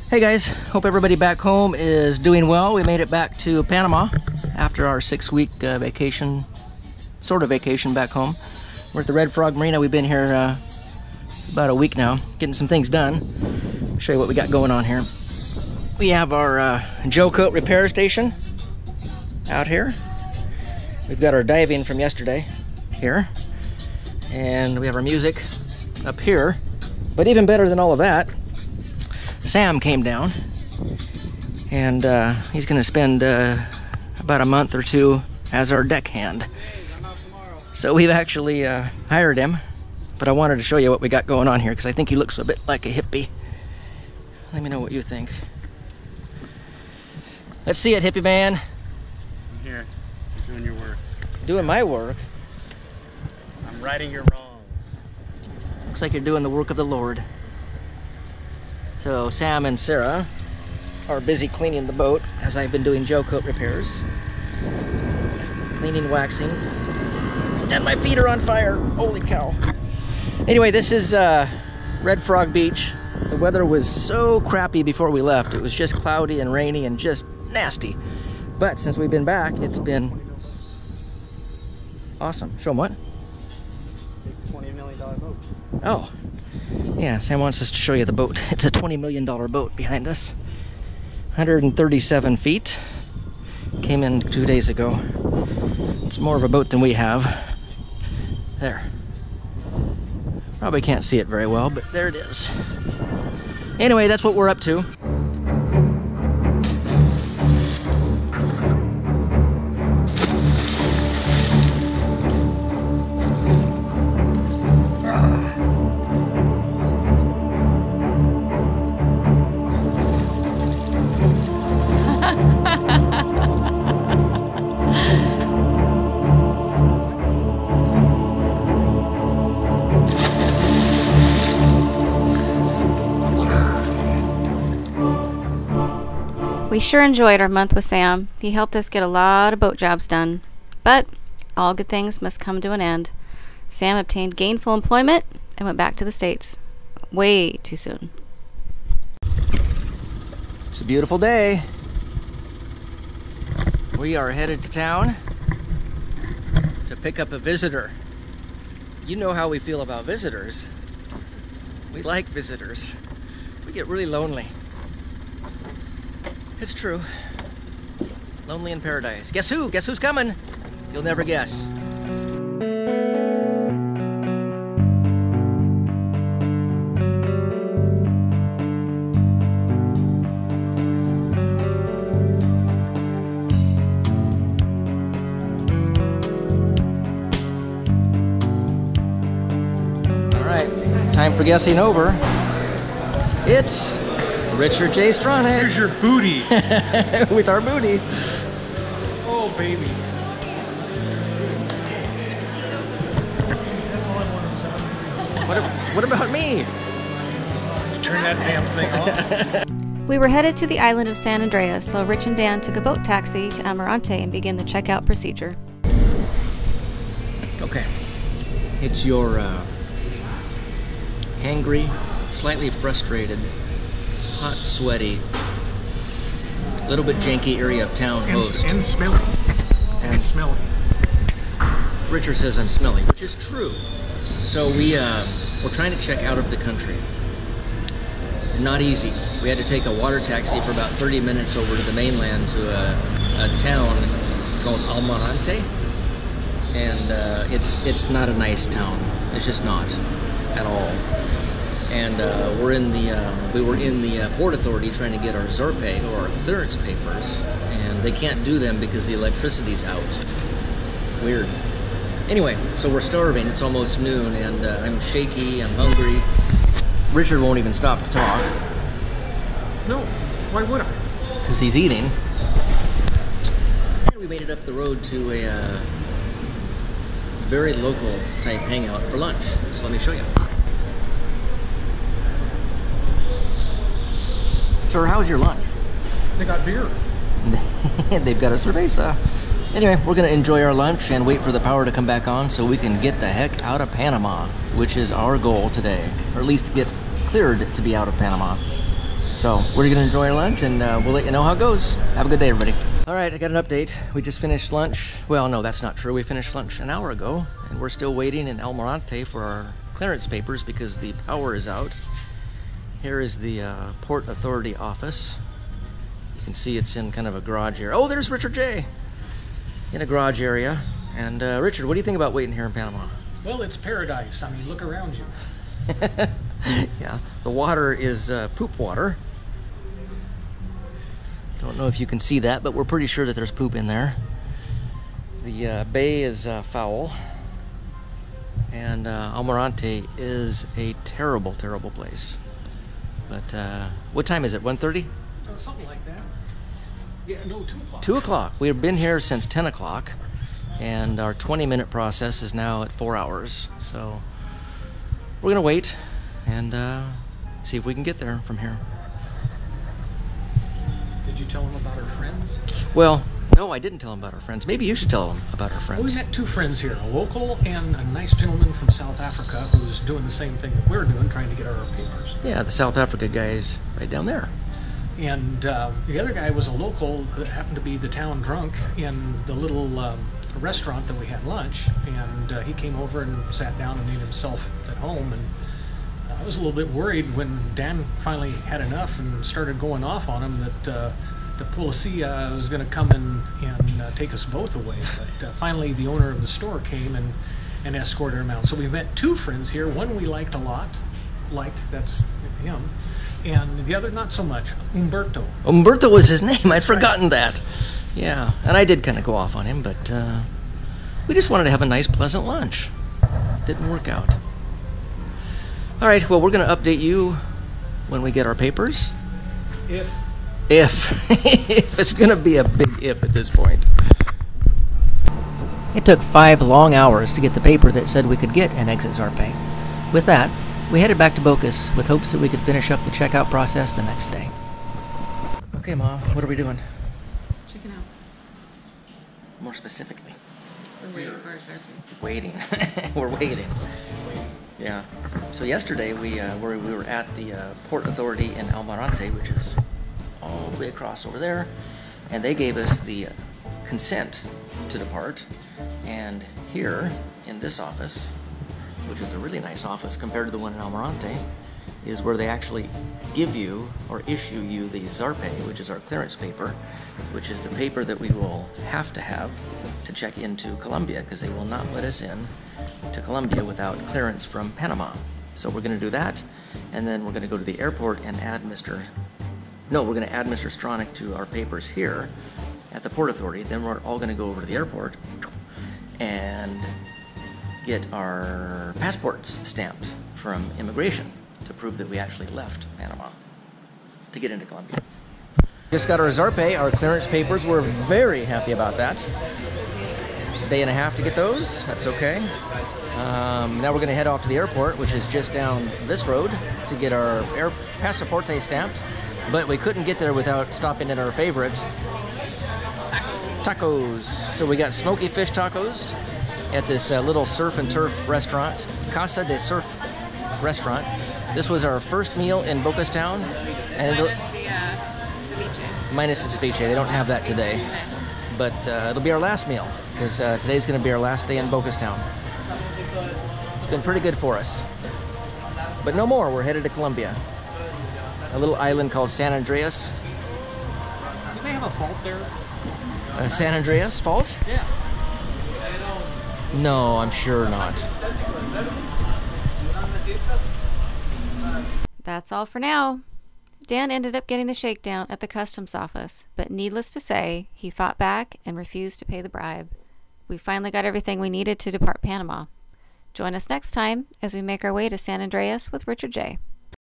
Hey guys, hope everybody back home is doing well. We made it back to Panama after our 6-week vacation, sort of vacation back home. We're at the Red Frog Marina. We've been here about a week now, getting some things done. I'll show you what we got going on here. We have our gel coat repair station out here. We've got our diving from yesterday here. And we have our music up here. But even better than all of that, Sam came down, and he's going to spend about a month or two as our deckhand. So we've actually hired him, but I wanted to show you what we got going on here because I think he looks a bit like a hippie. Let me know what you think. Let's see it, hippie man. I'm here. I'm doing your work. Doing my work? I'm righting your wrongs. Looks like you're doing the work of the Lord. So Sam and Sarah are busy cleaning the boat as I've been doing gel coat repairs. Cleaning, waxing, and my feet are on fire. Holy cow. Anyway, this is Red Frog Beach. The weather was so crappy before we left. It was just cloudy and rainy and just nasty. But since we've been back, it's been awesome. Show them what? $20 million boat. Oh. Yeah, Sam wants us to show you the boat. It's a $20 million boat behind us. 137 feet. Came in 2 days ago. It's more of a boat than we have. There. Probably can't see it very well, but there it is. Anyway, that's what we're up to. We sure enjoyed our month with Sam. He helped us get a lot of boat jobs done. But all good things must come to an end. Sam obtained gainful employment and went back to the States. Way too soon. It's a beautiful day. We are headed to town to pick up a visitor. You know how we feel about visitors. We like visitors. We get really lonely. It's true. Lonely in paradise. Guess who? Guess who's coming? You'll never guess. All right, time for guessing over. It's Richard J. Stronach. Here's your booty. With our booty. Oh, baby. What about me? Turn that damn thing off. We were headed to the island of San Andreas, so Rich and Dan took a boat taxi to Amarante and began the checkout procedure. Okay. It's your hangry, slightly frustrated, hot, sweaty, little bit janky area of town host. And smelly. And smelly. Richard says I'm smelly, which is true. So we're trying to check out of the country. Not easy. We had to take a water taxi for about 30 minutes over to the mainland to a town called Almirante. And it's not a nice town. It's just not at all. And we were in the Port Authority trying to get our Zorpe, or our clearance papers, and they can't do them because the electricity's out. Weird. Anyway, so we're starving. It's almost noon, and I'm shaky, I'm hungry. Richard won't even stop to talk. No, why would I? Because he's eating. And we made it up the road to a very local type hangout for lunch. So let me show you. Sir, how's your lunch? They got beer. They've got a cerveza. Anyway, we're going to enjoy our lunch and wait for the power to come back on so we can get the heck out of Panama, which is our goal today. Or at least get cleared to be out of Panama. So So we're gonna enjoy our lunch, and we'll let you know how it goes. Have a good day, everybody. All right, I got an update. We just finished lunch. Well, no, that's not true. We finished lunch an hour ago, and we're still waiting in Almirante for our clearance papers because the power is out. Here is the Port Authority office. You can see it's in kind of a garage area. Oh, there's Richard J. in a garage area. And Richard, what do you think about waiting here in Panama? Well, it's paradise. I mean, look around you. Yeah, the water is poop water. Don't know if you can see that, but we're pretty sure that there's poop in there. The bay is foul. And Almirante is a terrible, terrible place. But what time is it? 1:30? Oh, something like that. Yeah, no, 2 o'clock. 2 o'clock. We've been here since 10 o'clock. And our 20-minute process is now at 4 hours. So we're going to wait and see if we can get there from here. Did you tell them about our friends? Well, no, I didn't tell them about our friends. Maybe you should tell them about our Well, we friends. met two friends here, a local and a nice gentleman from South Africa who's doing the same thing that we're doing, trying to get our papers. Yeah, the South Africa guys right down there. And the other guy was a local that happened to be the town drunk in the little restaurant that we had lunch. And he came over and sat down and made himself at home. And I was a little bit worried when Dan finally had enough and started going off on him that the policia was going to come and take us both away. But finally the owner of the store came and escorted him out. So we met two friends here. One we liked a lot. That's him. And the other not so much, Umberto. Umberto was his name. I'd forgotten that. Yeah, and I did kind of go off on him, but we just wanted to have a nice, pleasant lunch. Didn't work out. All right, well, we're going to update you when we get our papers. If If it's going to be a big if at this point. It took 5 long hours to get the paper that said we could get an exit Zarpe. With that, we headed back to Bocas with hopes that we could finish up the checkout process the next day. Okay, Mom, what are we doing? Checking out. More specifically. We're waiting for our Zarpe. Waiting. We're waiting. Yeah. So yesterday we were at the Port Authority in Almirante, which is all the way across over there, and they gave us the consent to depart. And here in this office, which is a really nice office compared to the one in Almirante, is where they actually give you or issue you the Zarpe, which is our clearance paper, which is the paper that we will have to check into Colombia, because they will not let us in to Colombia without clearance from Panama. So we're going to do that, and then we're going to go to the airport and add Mr. Stronach to our papers here at the Port Authority. Then we're all going to go over to the airport and get our passports stamped from immigration to prove that we actually left Panama to get into Colombia. Just got our Zarpe, our clearance papers. We're very happy about that. A day and a half to get those. That's okay. Now we're going to head off to the airport, which is just down this road, to get our passaporte stamped. But we couldn't get there without stopping at our favorite tacos. So we got smoky fish tacos at this little surf and turf restaurant, Casa de Surf restaurant. This was our first meal in Bocas Town, and minus the ceviche. They don't have that today, but it'll be our last meal, because today's going to be our last day in Bocas Town. It's been pretty good for us, but no more. We're headed to Colombia, a little island called San Andreas. do they have a fault there? San Andreas fault? Yeah. No, I'm sure not. That's all for now. Dan ended up getting the shakedown at the customs office, but needless to say, he fought back and refused to pay the bribe. We finally got everything we needed to depart Panama. Join us next time as we make our way to San Andreas with Richard J.